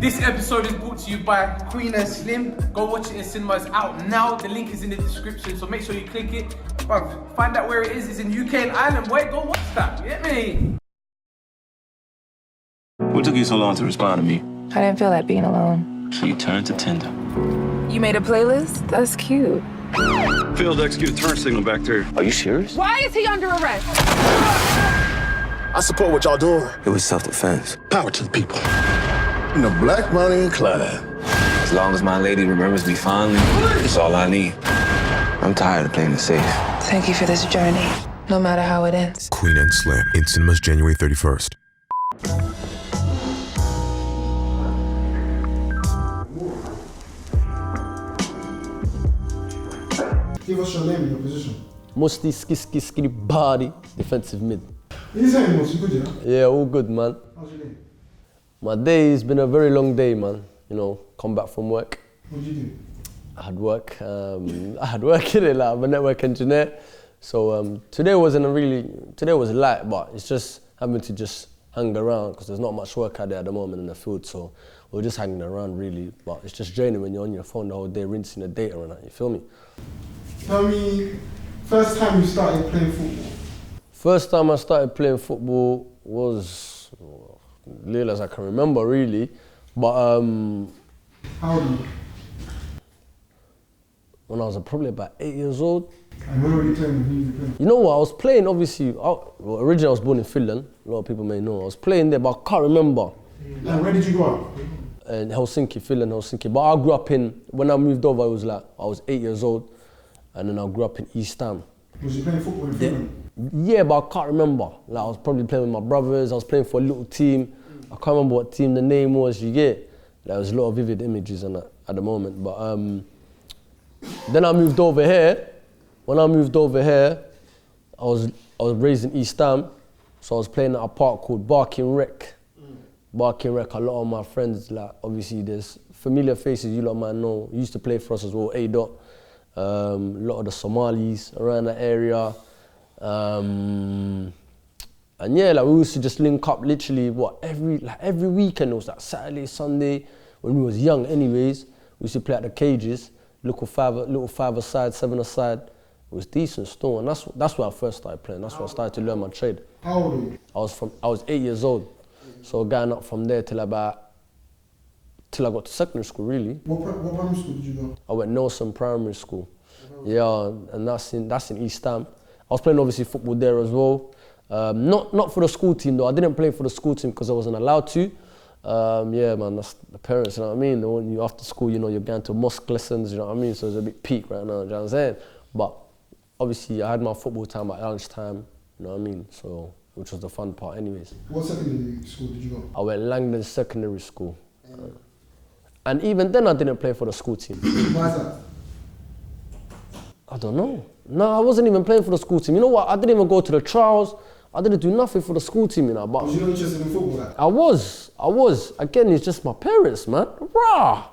This episode is brought to you by Queen and Slim. Go watch it in cinemas. It's out now. The link is in the description, so make sure you click it. Bruv, find out where it is. It's in UK and Ireland. Boy, go watch that. You get me? What took you so long to respond to me? I didn't feel like being alone. So you turned to Tinder. You made a playlist? That's cute. Failed to execute a turn signal back there. Are you serious? Why is he under arrest? I support what y'all doing. It was self-defense. Power to the people. You know, Black Bonnie and Clyde. As long as my lady remembers me fondly, it's all I need. I'm tired of playing it safe. Thank you for this journey, no matter how it ends. Queen and Slim in cinemas January 31st. Give us your name and your position. Musti, skitty body, defensive mid. You saying Musti, you good, yeah? Yeah, all good, man. How's your day? My day's been a very long day, man. You know, come back from work. What did you do? I had work in it, like I'm a network engineer. So today was light, but it's just having to just hang around because there's not much work out there at the moment in the field. So we're just hanging around really, but it's just draining when you're on your phone the whole day rinsing the data and that, you feel me? Tell me, first time you started playing football? First time I started playing football was little as I can remember, really. But how old are you? When I was probably about 8 years old. And where were you playing? Who were you playing? You know what? I was playing, obviously. Originally I was born in Finland. A lot of people may know. I was playing there, but I can't remember. And where did you grow up? In Helsinki, Finland, Helsinki. But I grew up when I moved over, I was 8 years old, and then I grew up in East Ham. Was you playing football in Finland? Yeah, but I can't remember. Like, I was probably playing with my brothers. I was playing for a little team. I can't remember what team the name was. You get? There was a lot of vivid images on that at the moment. But then I moved over here. When I moved over here, I was raised in East Ham, so I was playing at a park called Barking Rec. Barking Rec. A lot of my friends, like obviously, there's familiar faces you lot might know. Used to play for us as well. A-Dot. A lot of the Somalis around that area. And yeah, like we used to just link up literally every weekend. It was like Saturday, Sunday, when we was young anyways. We used to play at the cages, little five aside, 7 aside. It was decent still, and that's where I first started playing. That's where I started to learn my trade. How old are you? I was 8 years old. So going up from there till I got to secondary school really. What primary school did you go? I went Nelson Primary School. Yeah, and that's in East Ham. I was playing obviously football there as well. Not for the school team though. I didn't play for the school team because I wasn't allowed to. Yeah, man, that's the parents, you know what I mean? They want you after school, you know, you're going to mosque lessons, you know what I mean? So it's a bit peak right now, you know what I'm saying? But obviously I had my football time at lunchtime, you know what I mean? So, which was the fun part anyways. What secondary school did you go? I went Langdon Secondary School. And even then I didn't play for the school team. Why is that? I don't know. No, I wasn't even playing for the school team. You know what? I didn't even go to the trials. I didn't do nothing for the school team, you know. But was you not interested in football? Like? I was. Again, it's just my parents, man. Rah!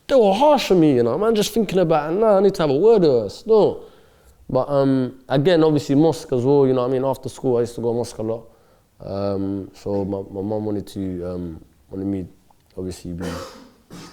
They were harsh on me, you know. Man, just thinking about it. Nah, I need to have a word with us. No. But again, obviously mosque as well, you know what I mean? After school, I used to go to mosque a lot. So my mum wanted me, obviously, be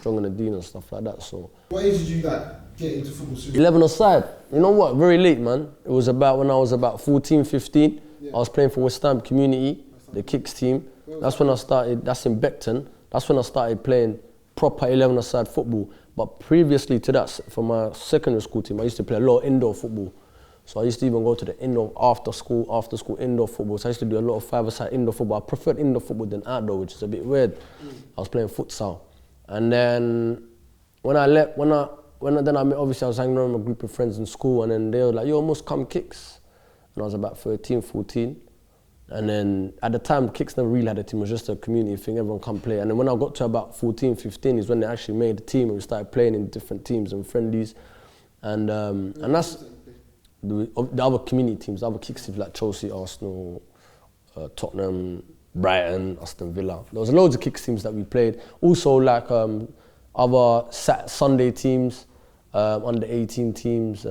strong in the deen and stuff like that, so. What age did you get into football? 11 aside. You know what? Very late, man. It was when I was about 14, 15. Yeah. I was playing for West Ham Community, the Kicks team. That's when I started, that's in Beckton. That's when I started playing proper 11 aside football. But previously to that, for my secondary school team, I used to play a lot of indoor football. So I used to even go to the indoor after school indoor football. So I used to do a lot of 5-a-side indoor football. I preferred indoor football than outdoor, which is a bit weird. I was playing futsal. And then when I left, obviously I was hanging around with a group of friends in school, and then they were like, yo, must come Kicks. And I was about 13, 14. And then at the time, Kicks never really had a team. It was just a community thing, everyone come play. And then when I got to about 14, 15 is when they actually made a team, and we started playing in different teams and friendlies. And that's the other community teams, the other Kicks teams like Chelsea, Arsenal, Tottenham, Brighton, Aston Villa. There was loads of Kicks teams that we played. Also like other Sunday teams, under 18 teams,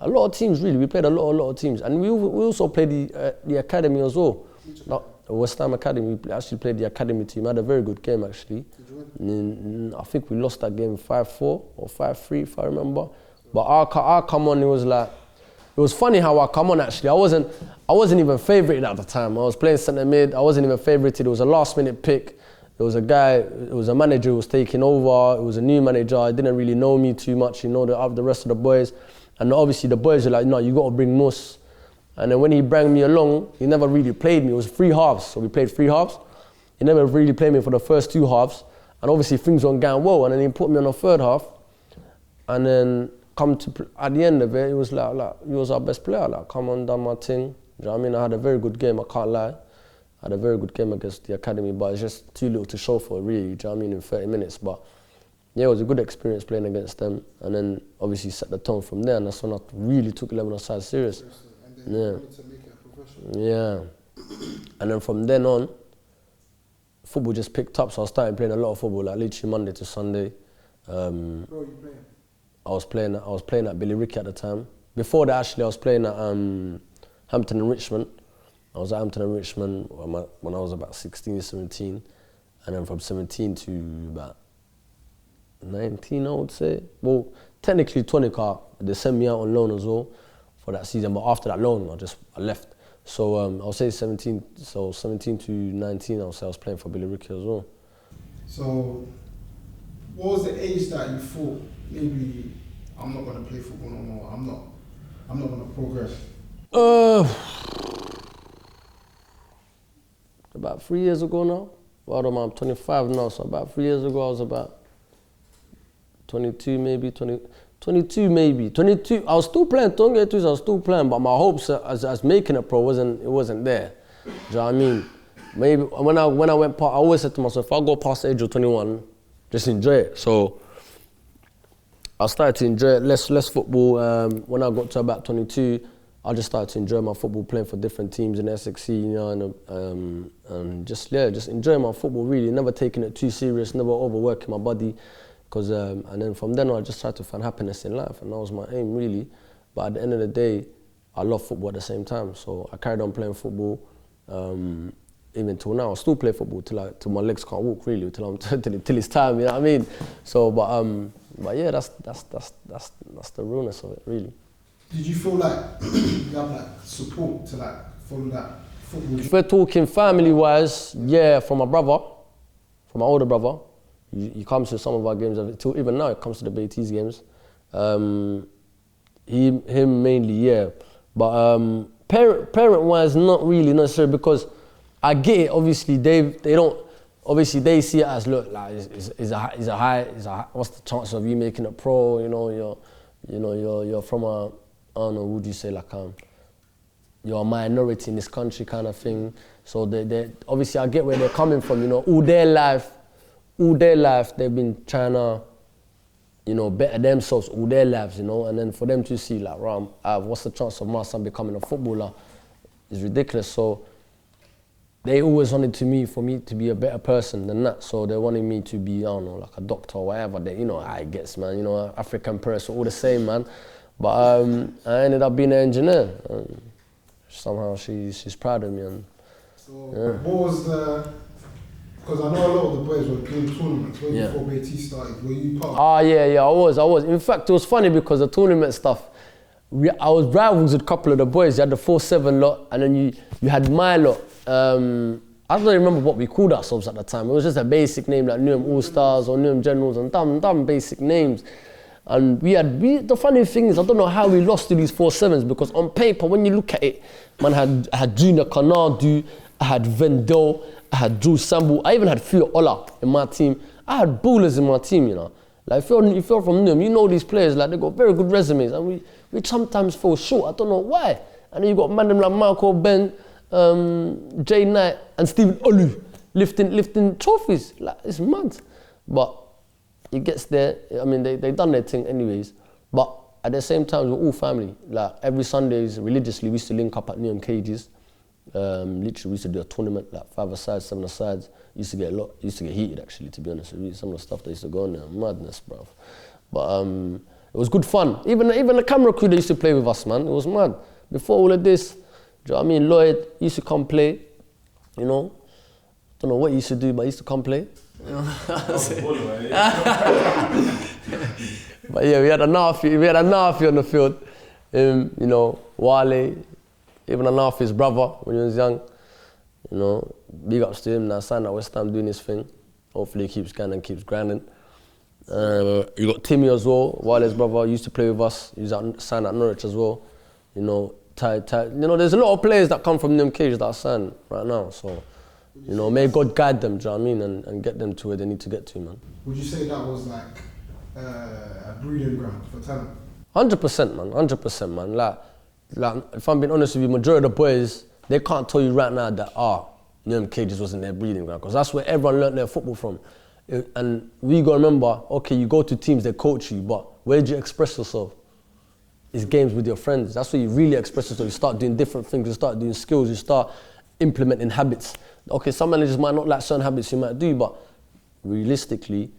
a lot of teams really. We played a lot of teams, and we also played the academy as well. West Ham Academy. We actually played the academy team. I had a very good game actually. I think we lost that game 5-4 or 5-3 if I remember. But I come on, it was funny how I come on actually. I wasn't even favoured at the time. I was playing centre mid. I wasn't even favoured. It was a last minute pick. There was a guy, it was a manager who was taking over. It was a new manager. He didn't really know me too much. You know, the rest of the boys. And obviously the boys were like, no, you got to bring Mus. And then when he brought me along, he never really played me. It was 3 halves, so we played 3 halves. He never really played me for the first 2 halves. And obviously things weren't going well. And then he put me on the 3rd half. And then at the end of it, it was like he was our best player. Like, come on, done my thing. You know what I mean? I had a very good game, I can't lie. I had a very good game against the academy, but it's just too little to show for it, really. You know what I mean? In 30 minutes. But yeah, it was a good experience playing against them. And then obviously set the tone from there. And that's when I really took 11-a-side serious. And then you wanted to make it a professional. Yeah. And then from then on, football just picked up. So I started playing a lot of football, like literally Monday to Sunday. Where were you playing? I was playing at Billy Ricky at the time. Before that, actually, I was playing at Hampton and Richmond. I was at Hampton and Richmond when I was about 16, 17. And then from 17 to about 19, I would say. Well, technically 20, they sent me out on loan as well for that season. But after that loan, I left. So I'll say 17 to 19, I'll say I was playing for Billy Ricky as well. So what was the age that you thought, maybe I'm not going to play football no more, I'm not going to progress? About 3 years ago now. Well, I'm 25 now, so about 3 years ago I was about 22 maybe, 22 maybe. 22, I was still playing, don't get twisted, I was still playing, but my hopes as making a pro wasn't there. Do you know what I mean? Maybe when I went past, I always said to myself, if I go past the age of 21, just enjoy it. So I started to enjoy it, less football. When I got to about 22, I just started to enjoy my football, playing for different teams in SXC, you know, and just enjoying my football really, never taking it too serious, never overworking my body. Cause, and then from then on, I just tried to find happiness in life, and that was my aim really. But at the end of the day, I love football at the same time, so I carried on playing football. Even till now, I still play football till my legs can't walk really, till it's time, you know what I mean? So, but yeah, that's the realness of it really. Did you feel like you have like support to like follow that football? If we're talking family-wise, yeah, from my brother, from my older brother. He comes to some of our games, even now he comes to the Baiteze games. Him mainly, yeah. But parent-wise, not really necessarily, because I get it, obviously they don't, obviously they see it as, look, like is a high, what's the chance of you making it pro, you're from a, I don't know, would you say like you're a minority in this country kind of thing. So they obviously I get where they're coming from, all their life they've been trying to, better themselves all their lives, and then for them to see like, what's the chance of my son becoming a footballer is ridiculous. So they always wanted for me to be a better person than that. So they wanted me to be, I don't know, like a doctor or whatever. I guess, man, African parents are all the same, man. But I ended up being an engineer. Somehow she's proud of me. And, so what was the... Because I know a lot of the boys were doing tournaments before Baiteze started. Were you part of it? Yeah, I was. In fact, it was funny because the tournament stuff, I was rivals with a couple of the boys. You had the 4-7 lot, and then you had my lot. I don't remember what we called ourselves at the time. It was just a basic name like Newham All-Stars or Newham Generals and dumb basic names. And the funny thing is, I don't know how we lost to these 4-7s, because on paper, when you look at it, man, I had Junior Kanadu, I had Vendel, I had Drew Sambu, I even had Theo Ola in my team. I had ballers in my team, Like if you're from them, these players, like they got very good resumes, and we sometimes fall short. I don't know why. And then you got man like Marco Ben, Jay Knight, and Stephen Olu lifting trophies. Like it's mad. But it gets there. I mean, they done their thing anyways. But at the same time, we're all family. Like every Sundays, religiously, we used to link up at Newham Cages. Literally, we used to do a tournament, like 5-a-side, 7-a-sides. Used to get heated, actually, to be honest with you. Some of the stuff that used to go on there, madness, bruv. But it was good fun. Even the camera crew, they used to play with us, man. It was mad. Before all of this, do you know what I mean? Lloyd used to come play. you know, don't know what he used to do, but he used to come play. But yeah, we had a Nafi on the field. You know, Wale, even a Nafi, his brother when he was young. You know, big ups to him. Now signed at West Ham doing his thing. Hopefully he keeps going and keeps grinding. You got Timmy as well, Wale's brother, used to play with us. He's signed at Norwich as well. You know, you know, there's a lot of players that come from them cages that are signed right now. So, you know, may God guide them, do you know what I mean, and get them to where they need to get to, man. Would you say that was like a breeding ground for talent? 100%, man. 100%, man. Like, if I'm being honest with you, majority of the boys, they can't tell you right now that them cages wasn't their breeding ground, because that's where everyone learnt their football from. And we gotta remember, okay, you go to teams, they coach you, but where do you express yourself? It's games with your friends. That's where you really express yourself. You start doing different things, you start doing skills, you start implementing habits. Okay, some managers might not like certain habits you might do, but realistically,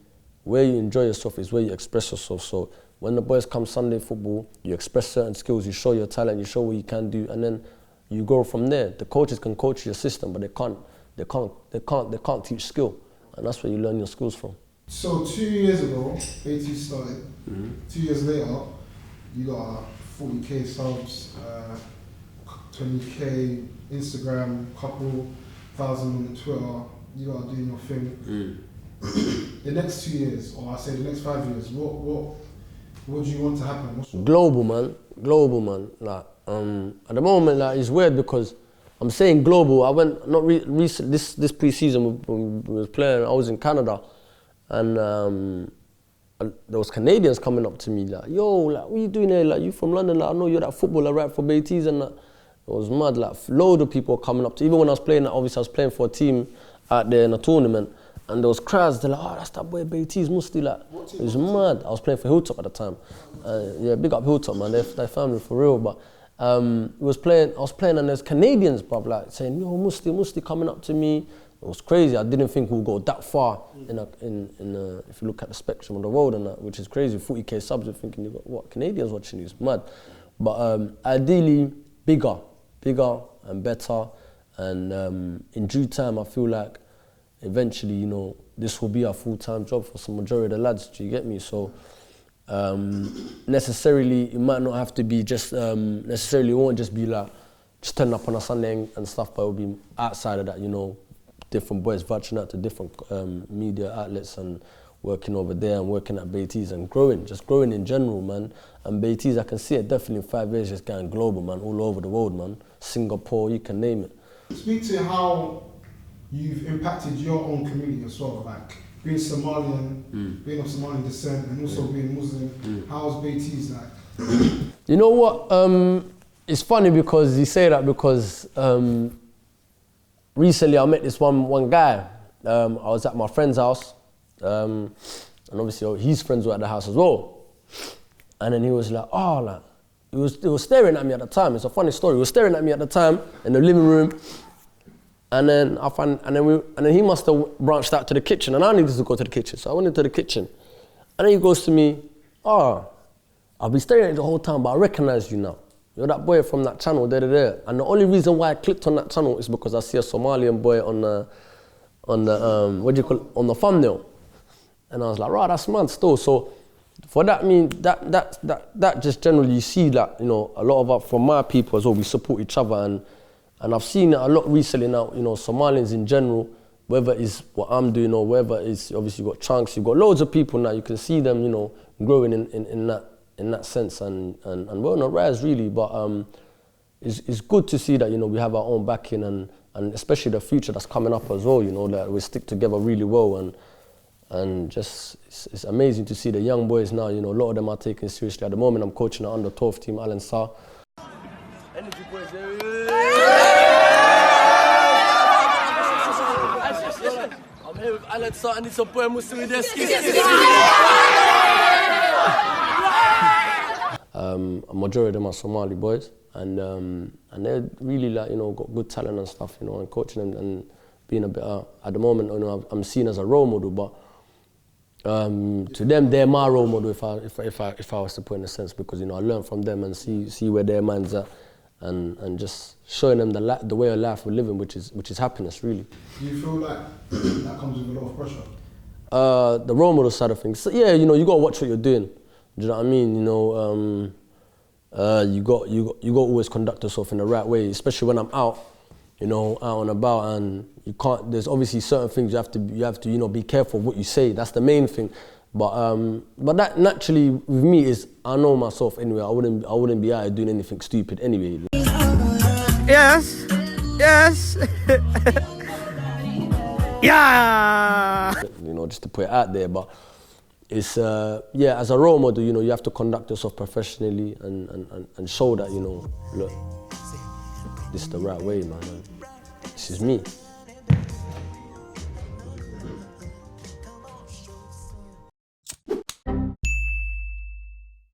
where you enjoy yourself is where you express yourself. So when the boys come Sunday football, you express certain skills, you show your talent, you show what you can do, and then you go from there. The coaches can coach your system, but they can't teach skill. And that's where you learn your skills from. So 2 years ago, Baiteze started. 2 years later, you got 40k subs, 20k Instagram, couple thousand on Twitter. You are doing your thing. The next 2 years, or I say the next 5 years, what do you want to happen? Global, man. Global, man. Like, at the moment, like, it's weird because I'm saying global. I went not recent this pre-season when we was playing. I was in Canada, and there was Canadians coming up to me like, "Yo, like, what you doing here? Like, you from London? Like, I know you're that footballer, right, for Baiteze and that." It was mad. Like, load of people were coming up to. Even when I was playing, obviously I was playing for a team out there in a tournament, and there was crowds. They're like, "Oh, that's that boy Baiteze Musti." Like, it was mad. I was playing for Hilltop at the time. Yeah, big up Hilltop, man. They're family for real, but. I was playing and there's Canadians, bruv, like saying, "Yo, Musti coming up to me." It was crazy. I didn't think we'd go that far if you look at the spectrum of the world and that, which is crazy. 40k subs, you're thinking you got what, Canadians watching you? It's mad. But ideally, bigger and better. And in due time, I feel like eventually, you know, this will be a full-time job for some majority of the lads. Do you get me? So. Necessarily, it might not have to be just, necessarily it won't just be like, just turn up on a Sunday and stuff, but it will be outside of that, you know, different boys venturing out to different media outlets and working over there and working at Baiteze and just growing in general, man. And Baiteze, I can see it definitely in 5 years just going global, man, all over the world, man. Singapore, you can name it. Speak to how you've impacted your own community as well, like, being Somalian, being of Somalian descent, and also being Muslim. How's Baiteze like? You know what? It's funny because you say that because recently I met this one guy. I was at my friend's house, and obviously his friends were at the house as well. And then he was like, "Oh, like," he was staring at me at the time. It's a funny story. He was staring at me at the time in the living room. And then he must have branched out to the kitchen, and I needed to go to the kitchen, so I went into the kitchen. And then he goes to me, "Oh, I've been staring at you the whole time, but I recognize you now. You're that boy from that channel, there. And the only reason why I clicked on that channel is because I see a Somalian boy on the thumbnail." And I was like, "Right, that's mad still." So for that, that just generally you see that, you know, a lot of us, from my people as well, we support each other. And I've seen it a lot recently now, you know, Somalians in general, whether it's what I'm doing or whether it's, obviously you've got Chunks, you've got loads of people now, you can see them, you know, growing in that sense and we're on a rise really, but it's good to see that, you know, we have our own backing and especially the future that's coming up as well, you know, that we stick together really well and just, it's amazing to see the young boys now, you know, a lot of them are taken seriously. At the moment I'm coaching the under 12 team, Alan Sarr. Energy boys, I'm here with Alan Sarr and it's a boy Musti with their skis. A majority of them are Somali boys and they're really, like, you know, got good talent and stuff, you know, and coaching them and being a bit, at the moment, you know, I'm seen as a role model, but to them, they're my role model if I was to put in a sense, because, you know, I learn from them and see where their minds are. and just showing them the way of life we're living, which is happiness, really. Do you feel like that comes with a lot of pressure? The role model side of things. So, yeah, you know, you gotta watch what you're doing. Do you know what I mean? You know, you got always conduct yourself in the right way, especially when I'm out, you know, out and about, and you can't. There's obviously certain things you have to, you know, be careful of what you say. That's the main thing. But that naturally with me is I know myself anyway. I wouldn't be out here doing anything stupid anyway. Yes. Yeah. You know, just to put it out there, but it's yeah, as a role model, you know, you have to conduct yourself professionally and show that, you know, look, this is the right way, man. This is me.